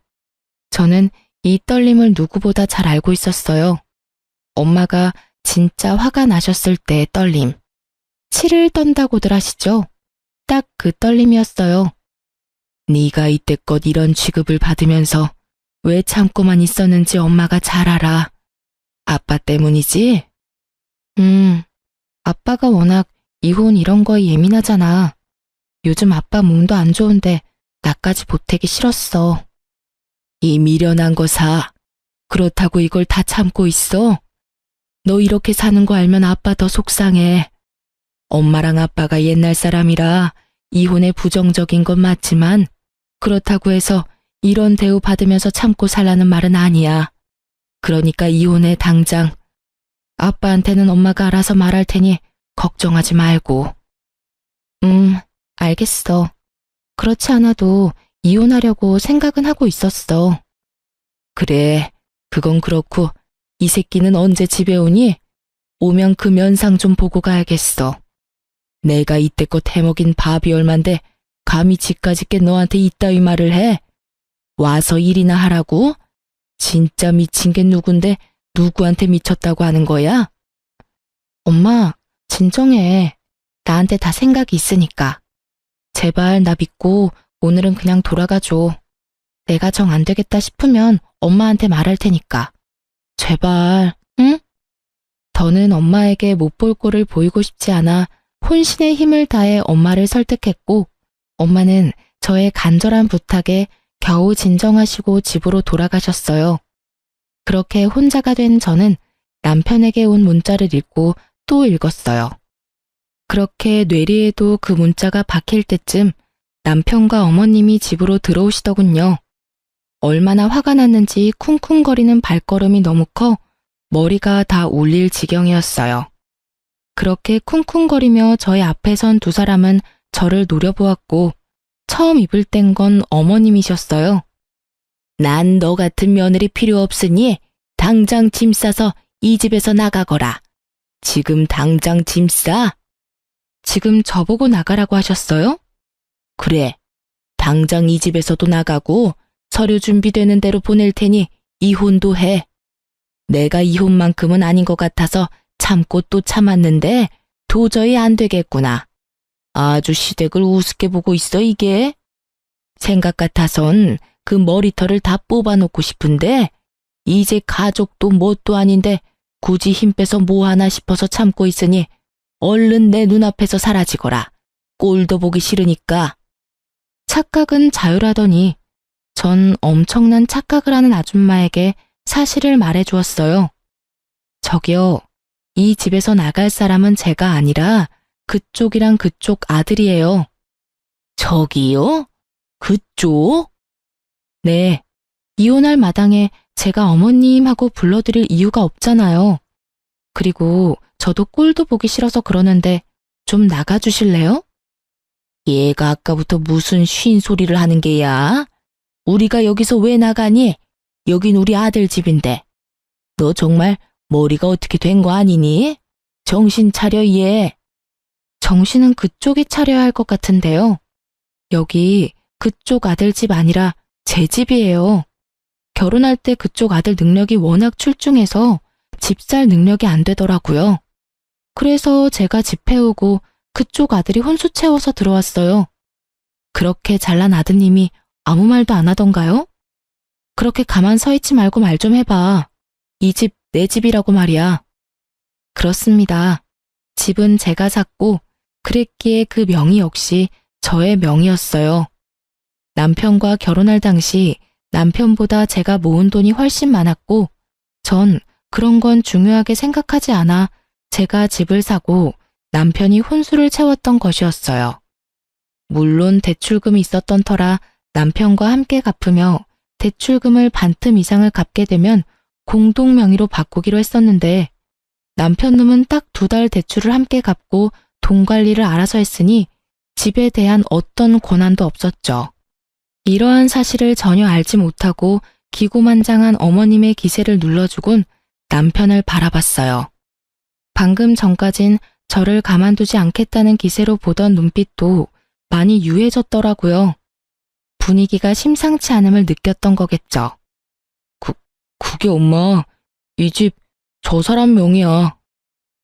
저는 이 떨림을 누구보다 잘 알고 있었어요. 엄마가 진짜 화가 나셨을 때의 떨림. 치를 떤다고들 하시죠? 딱 그 떨림이었어요. 네가 이때껏 이런 취급을 받으면서 왜 참고만 있었는지 엄마가 잘 알아. 아빠 때문이지? 아빠가 워낙 이혼 이런 거에 예민하잖아. 요즘 아빠 몸도 안 좋은데 나까지 보태기 싫었어. 이 미련한 거사. 그렇다고 이걸 다 참고 있어? 너 이렇게 사는 거 알면 아빠 더 속상해. 엄마랑 아빠가 옛날 사람이라 이혼에 부정적인 건 맞지만 그렇다고 해서 이런 대우 받으면서 참고 살라는 말은 아니야. 그러니까 이혼해 당장. 아빠한테는 엄마가 알아서 말할 테니 걱정하지 말고. 알겠어. 그렇지 않아도 이혼하려고 생각은 하고 있었어. 그래, 그건 그렇고 이 새끼는 언제 집에 오니? 오면 그 면상 좀 보고 가야겠어. 내가 이때껏 해먹인 밥이 얼만데 감히 지까지 게 너한테 이따위 말을 해? 와서 일이나 하라고? 진짜 미친 게 누군데 누구한테 미쳤다고 하는 거야? 엄마, 진정해. 나한테 다 생각이 있으니까. 제발 나 믿고 오늘은 그냥 돌아가줘. 내가 정 안 되겠다 싶으면 엄마한테 말할 테니까. 제발, 응? 더는 엄마에게 못 볼 꼴을 보이고 싶지 않아 혼신의 힘을 다해 엄마를 설득했고 엄마는 저의 간절한 부탁에 겨우 진정하시고 집으로 돌아가셨어요. 그렇게 혼자가 된 저는 남편에게 온 문자를 읽고 또 읽었어요. 그렇게 뇌리에도 그 문자가 박힐 때쯤 남편과 어머님이 집으로 들어오시더군요. 얼마나 화가 났는지 쿵쿵거리는 발걸음이 너무 커 머리가 다 울릴 지경이었어요. 그렇게 쿵쿵거리며 저의 앞에 선 두 사람은 저를 노려보았고 처음 입을 뗀 건 어머님이셨어요. 난 너 같은 며느리 필요 없으니 당장 짐 싸서 이 집에서 나가거라. 지금 당장 짐 싸. 지금 저보고 나가라고 하셨어요? 그래. 당장 이 집에서도 나가고 서류 준비되는 대로 보낼 테니 이혼도 해. 내가 이혼만큼은 아닌 것 같아서 참고 또 참았는데 도저히 안 되겠구나. 아주 시댁을 우습게 보고 있어 이게. 생각 같아선 그 머리털을 다 뽑아놓고 싶은데 이제 가족도 뭣도 아닌데 굳이 힘 빼서 뭐 하나 싶어서 참고 있으니 얼른 내 눈앞에서 사라지거라. 꼴도 보기 싫으니까. 착각은 자유라더니 전 엄청난 착각을 하는 아줌마에게 사실을 말해주었어요. 저기요, 이 집에서 나갈 사람은 제가 아니라 그쪽이랑 그쪽 아들이에요. 저기요? 그쪽? 네, 이혼할 마당에 제가 어머님하고 불러드릴 이유가 없잖아요. 그리고 저도 꼴도 보기 싫어서 그러는데 좀 나가주실래요? 얘가 아까부터 무슨 쉰 소리를 하는 게야? 우리가 여기서 왜 나가니? 여긴 우리 아들 집인데. 너 정말 머리가 어떻게 된 거 아니니? 정신 차려 얘. 정신은 그쪽이 차려야 할 것 같은데요. 여기 그쪽 아들 집 아니라 제 집이에요. 결혼할 때 그쪽 아들 능력이 워낙 출중해서 집 살 능력이 안 되더라고요. 그래서 제가 집 해오고 그쪽 아들이 혼수 채워서 들어왔어요. 그렇게 잘난 아드님이 아무 말도 안 하던가요? 그렇게 가만 서 있지 말고 말 좀 해봐. 이 집 내 집이라고 말이야. 그렇습니다. 집은 제가 샀고 그랬기에 그 명의 역시 저의 명의였어요. 남편과 결혼할 당시 남편보다 제가 모은 돈이 훨씬 많았고 전 그런 건 중요하게 생각하지 않아 제가 집을 사고 남편이 혼수를 채웠던 것이었어요. 물론 대출금이 있었던 터라 남편과 함께 갚으며 대출금을 반틈 이상을 갚게 되면 공동 명의로 바꾸기로 했었는데 남편 놈은 딱 2달 대출을 함께 갚고 돈 관리를 알아서 했으니 집에 대한 어떤 권한도 없었죠. 이러한 사실을 전혀 알지 못하고 기고만장한 어머님의 기세를 눌러주곤 남편을 바라봤어요. 방금 전까진 저를 가만두지 않겠다는 기세로 보던 눈빛도 많이 유해졌더라고요. 분위기가 심상치 않음을 느꼈던 거겠죠. 그게 엄마, 이 집 저 사람 명의야.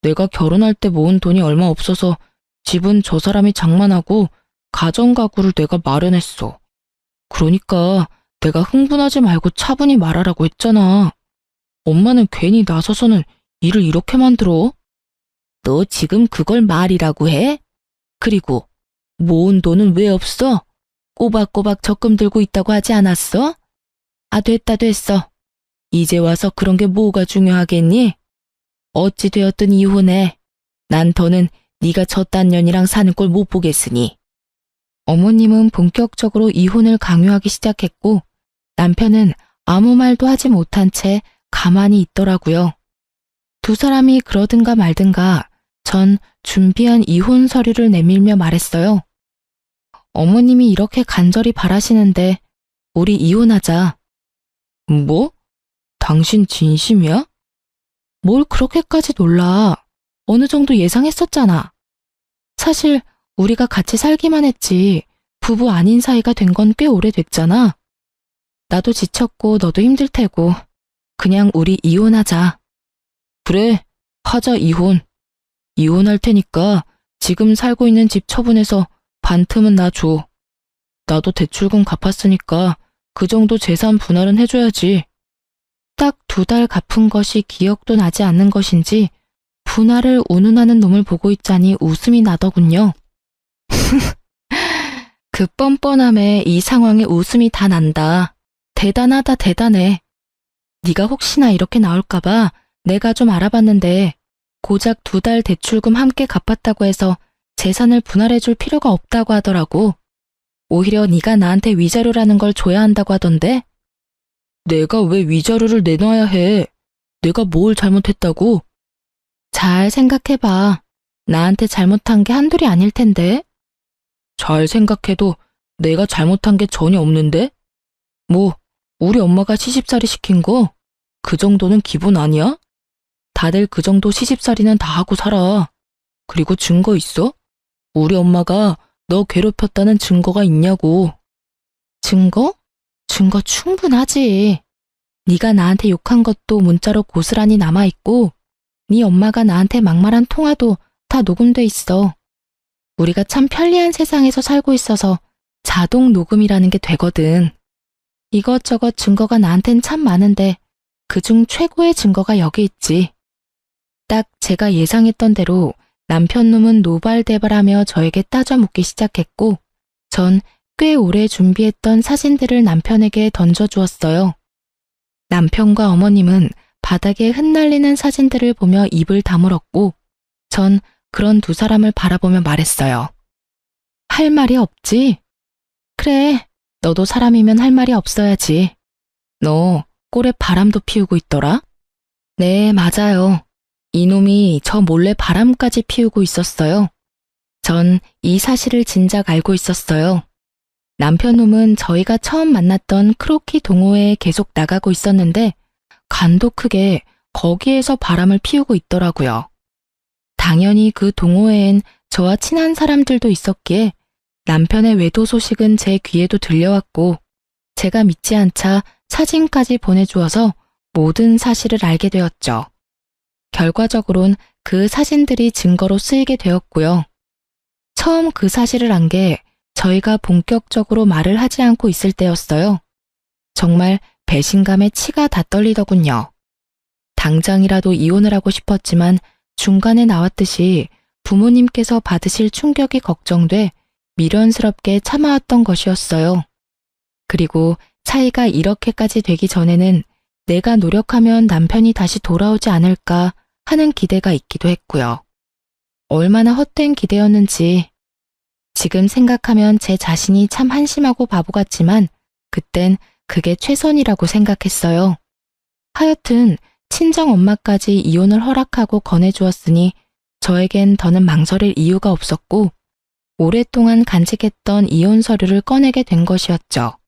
내가 결혼할 때 모은 돈이 얼마 없어서 집은 저 사람이 장만하고 가정가구를 내가 마련했어. 그러니까 내가 흥분하지 말고 차분히 말하라고 했잖아. 엄마는 괜히 나서서는 일을 이렇게 만들어? 너 지금 그걸 말이라고 해? 그리고 모은 돈은 왜 없어? 꼬박꼬박 적금 들고 있다고 하지 않았어? 아, 됐어. 이제 와서 그런 게 뭐가 중요하겠니? 어찌 되었든 이혼해. 난 더는 네가 저딴 년이랑 사는 꼴 못 보겠으니. 어머님은 본격적으로 이혼을 강요하기 시작했고 남편은 아무 말도 하지 못한 채 가만히 있더라고요. 두 사람이 그러든가 말든가 전 준비한 이혼 서류를 내밀며 말했어요. 어머님이 이렇게 간절히 바라시는데 우리 이혼하자. 뭐? 당신 진심이야? 뭘 그렇게까지 놀라. 어느 정도 예상했었잖아. 사실 우리가 같이 살기만 했지 부부 아닌 사이가 된 건 꽤 오래됐잖아. 나도 지쳤고 너도 힘들 테고 그냥 우리 이혼하자. 그래, 하자 이혼. 이혼할 테니까 지금 살고 있는 집 처분해서 반틈은 나 줘. 나도 대출금 갚았으니까 그 정도 재산 분할은 해줘야지. 딱 2달 갚은 것이 기억도 나지 않는 것인지 분할을 운운하는 놈을 보고 있자니 웃음이 나더군요. 그 뻔뻔함에 이 상황에 웃음이 다 난다. 대단하다 대단해. 네가 혹시나 이렇게 나올까봐 내가 좀 알아봤는데 고작 2달 대출금 함께 갚았다고 해서 재산을 분할해줄 필요가 없다고 하더라고. 오히려 네가 나한테 위자료라는 걸 줘야 한다고 하던데? 내가 왜 위자료를 내놔야 해? 내가 뭘 잘못했다고? 잘 생각해봐. 나한테 잘못한 게 한둘이 아닐 텐데. 잘 생각해도 내가 잘못한 게 전혀 없는데? 뭐, 우리 엄마가 시집살이 시킨 거? 그 정도는 기본 아니야? 다들 그 정도 시집살이는 다 하고 살아. 그리고 증거 있어? 우리 엄마가 너 괴롭혔다는 증거가 있냐고. 증거? 증거 충분하지. 네가 나한테 욕한 것도 문자로 고스란히 남아있고 네 엄마가 나한테 막말한 통화도 다 녹음돼 있어. 우리가 참 편리한 세상에서 살고 있어서 자동 녹음이라는 게 되거든. 이것저것 증거가 나한텐 참 많은데 그중 최고의 증거가 여기 있지. 딱 제가 예상했던 대로 남편 놈은 노발대발하며 저에게 따져 묻기 시작했고 전 꽤 오래 준비했던 사진들을 남편에게 던져주었어요. 남편과 어머님은 바닥에 흩날리는 사진들을 보며 입을 다물었고 전 그런 두 사람을 바라보며 말했어요. 할 말이 없지? 그래, 너도 사람이면 할 말이 없어야지. 너 꼴에 바람도 피우고 있더라? 네, 맞아요. 이놈이 저 몰래 바람까지 피우고 있었어요. 전 이 사실을 진작 알고 있었어요. 남편 놈은 저희가 처음 만났던 크로키 동호회에 계속 나가고 있었는데 간도 크게 거기에서 바람을 피우고 있더라고요. 당연히 그 동호회엔 저와 친한 사람들도 있었기에 남편의 외도 소식은 제 귀에도 들려왔고 제가 믿지 않자 사진까지 보내주어서 모든 사실을 알게 되었죠. 결과적으론 그 사진들이 증거로 쓰이게 되었고요. 처음 그 사실을 안 게 저희가 본격적으로 말을 하지 않고 있을 때였어요. 정말 배신감에 치가 다 떨리더군요. 당장이라도 이혼을 하고 싶었지만 중간에 나왔듯이 부모님께서 받으실 충격이 걱정돼 미련스럽게 참아왔던 것이었어요. 그리고 차이가 이렇게까지 되기 전에는 내가 노력하면 남편이 다시 돌아오지 않을까 하는 기대가 있기도 했고요. 얼마나 헛된 기대였는지 지금 생각하면 제 자신이 참 한심하고 바보 같지만 그땐 그게 최선이라고 생각했어요. 하여튼 친정 엄마까지 이혼을 허락하고 권해주었으니 저에겐 더는 망설일 이유가 없었고 오랫동안 간직했던 이혼 서류를 꺼내게 된 것이었죠.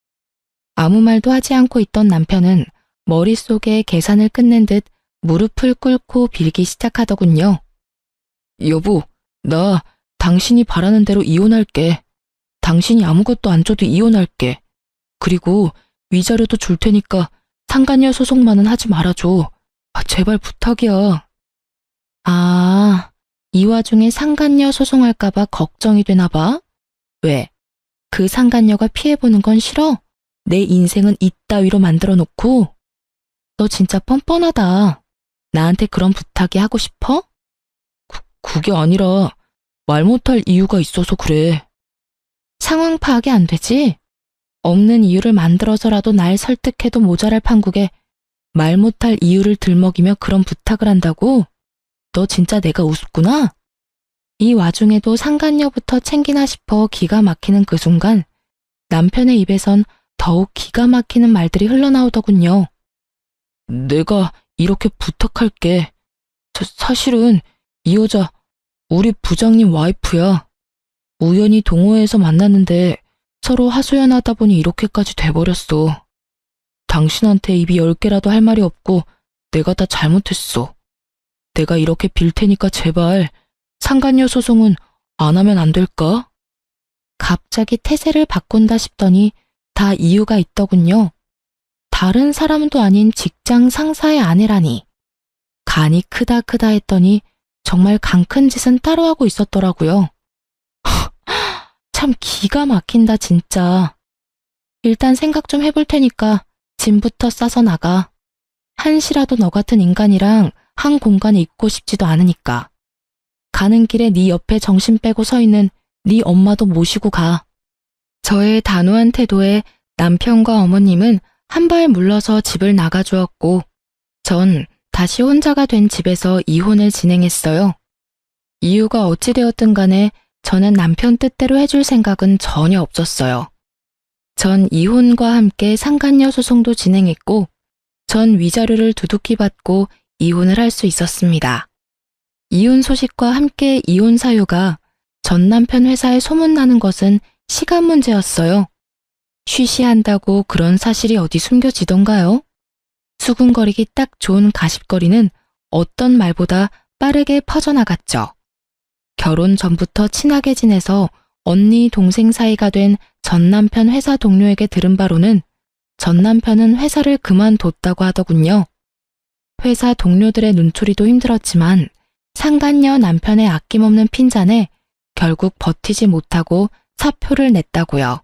아무 말도 하지 않고 있던 남편은 머릿속에 계산을 끝낸 듯 무릎을 꿇고 빌기 시작하더군요. 여보, 나 당신이 바라는 대로 이혼할게. 당신이 아무것도 안 줘도 이혼할게. 그리고 위자료도 줄 테니까 상간녀 소송만은 하지 말아줘. 제발 부탁이야. 아, 이 와중에 상간녀 소송할까봐 걱정이 되나 봐? 왜? 그 상간녀가 피해보는 건 싫어? 내 인생은 이따위로 만들어 놓고? 너 진짜 뻔뻔하다. 나한테 그런 부탁이 하고 싶어? 그게 아니라 말 못할 이유가 있어서 그래. 상황 파악이 안 되지? 없는 이유를 만들어서라도 날 설득해도 모자랄 판국에 말 못할 이유를 들먹이며 그런 부탁을 한다고? 너 진짜 내가 우습구나? 이 와중에도 상간녀부터 챙기나 싶어 기가 막히는 그 순간 남편의 입에선 더욱 기가 막히는 말들이 흘러나오더군요. 내가 이렇게 부탁할게. 사실은 이 여자 우리 부장님 와이프야. 우연히 동호회에서 만났는데 서로 하소연하다 보니 이렇게까지 돼버렸어. 당신한테 입이 10개라도 할 말이 없고 내가 다 잘못했어. 내가 이렇게 빌 테니까 제발 상간녀 소송은 안 하면 안 될까? 갑자기 태세를 바꾼다 싶더니 다 이유가 있더군요. 다른 사람도 아닌 직장 상사의 아내라니. 간이 크다 했더니 정말 강 큰 짓은 따로 하고 있었더라고요. 참 기가 막힌다 진짜. 일단 생각 좀 해볼 테니까 짐부터 싸서 나가. 한시라도 너 같은 인간이랑 한 공간에 있고 싶지도 않으니까. 가는 길에 네 옆에 정신 빼고 서 있는 네 엄마도 모시고 가. 저의 단호한 태도에 남편과 어머님은 한 발 물러서 집을 나가주었고 전 다시 혼자가 된 집에서 이혼을 진행했어요. 이유가 어찌되었든 간에 저는 남편 뜻대로 해줄 생각은 전혀 없었어요. 전 이혼과 함께 상간녀 소송도 진행했고, 전 위자료를 두둑히 받고 이혼을 할 수 있었습니다. 이혼 소식과 함께 이혼 사유가 전 남편 회사에 소문나는 것은 시간 문제였어요. 쉬쉬한다고 그런 사실이 어디 숨겨지던가요? 수군거리기 딱 좋은 가십거리는 어떤 말보다 빠르게 퍼져나갔죠. 결혼 전부터 친하게 지내서 언니 동생 사이가 된 전 남편 회사 동료에게 들은 바로는 전 남편은 회사를 그만뒀다고 하더군요. 회사 동료들의 눈초리도 힘들었지만 상간녀 남편의 아낌없는 핀잔에 결국 버티지 못하고 사표를 냈다고요.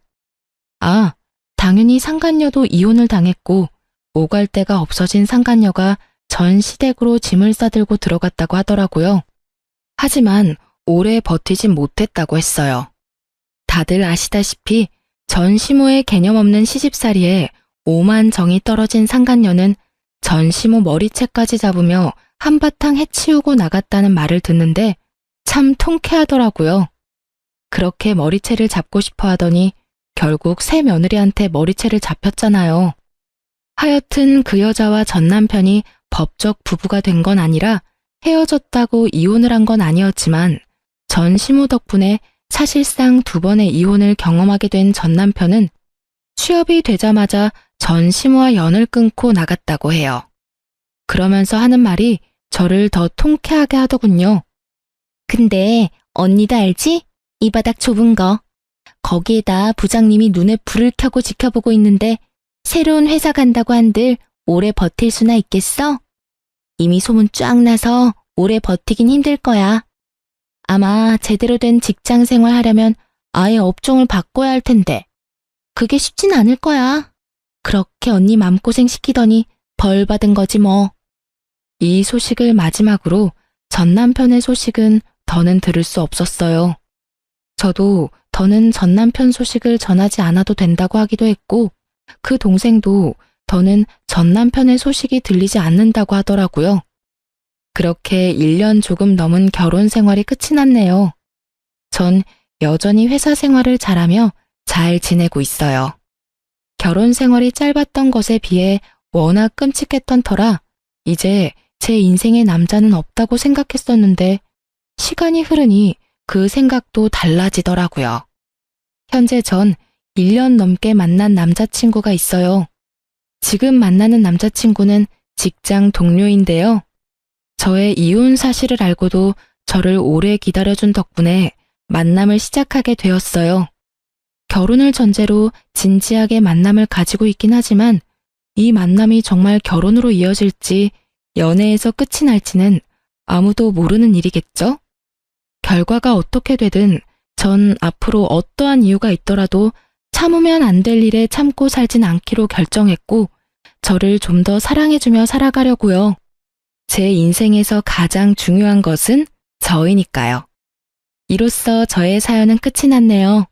아, 당연히 상간녀도 이혼을 당했고 오갈 데가 없어진 상간녀가 전 시댁으로 짐을 싸들고 들어갔다고 하더라고요. 하지만 오래 버티진 못했다고 했어요. 다들 아시다시피 전 시모의 개념 없는 시집살이에 오만 정이 떨어진 상간녀는 전 시모 머리채까지 잡으며 한바탕 해치우고 나갔다는 말을 듣는데 참 통쾌하더라고요. 그렇게 머리채를 잡고 싶어 하더니 결국 새 며느리한테 머리채를 잡혔잖아요. 하여튼 그 여자와 전 남편이 법적 부부가 된 건 아니라 헤어졌다고 이혼을 한 건 아니었지만 전 시모 덕분에 사실상 2번의 이혼을 경험하게 된 전 남편은 취업이 되자마자 전 시모와 연을 끊고 나갔다고 해요. 그러면서 하는 말이 저를 더 통쾌하게 하더군요. 근데 언니도 알지? 이 바닥 좁은 거. 거기에다 부장님이 눈에 불을 켜고 지켜보고 있는데 새로운 회사 간다고 한들 오래 버틸 수나 있겠어? 이미 소문 쫙 나서 오래 버티긴 힘들 거야. 아마 제대로 된 직장 생활 하려면 아예 업종을 바꿔야 할 텐데 그게 쉽진 않을 거야. 그렇게 언니 맘고생 시키더니 벌 받은 거지 뭐. 이 소식을 마지막으로 전 남편의 소식은 더는 들을 수 없었어요. 저도 더는 전 남편 소식을 전하지 않아도 된다고 하기도 했고 그 동생도 더는 전 남편의 소식이 들리지 않는다고 하더라고요. 그렇게 1년 조금 넘은 결혼 생활이 끝이 났네요. 전 여전히 회사 생활을 잘하며 잘 지내고 있어요. 결혼 생활이 짧았던 것에 비해 워낙 끔찍했던 터라 이제 제 인생에 남자는 없다고 생각했었는데 시간이 흐르니 그 생각도 달라지더라고요. 현재 전 1년 넘게 만난 남자친구가 있어요. 지금 만나는 남자친구는 직장 동료인데요. 저의 이혼 사실을 알고도 저를 오래 기다려준 덕분에 만남을 시작하게 되었어요. 결혼을 전제로 진지하게 만남을 가지고 있긴 하지만 이 만남이 정말 결혼으로 이어질지 연애에서 끝이 날지는 아무도 모르는 일이겠죠? 결과가 어떻게 되든 전 앞으로 어떠한 이유가 있더라도 참으면 안 될 일에 참고 살진 않기로 결정했고 저를 좀 더 사랑해주며 살아가려고요. 제 인생에서 가장 중요한 것은 저이니까요. 이로써 저의 사연은 끝이 났네요.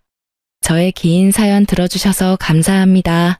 저의 긴 사연 들어주셔서 감사합니다.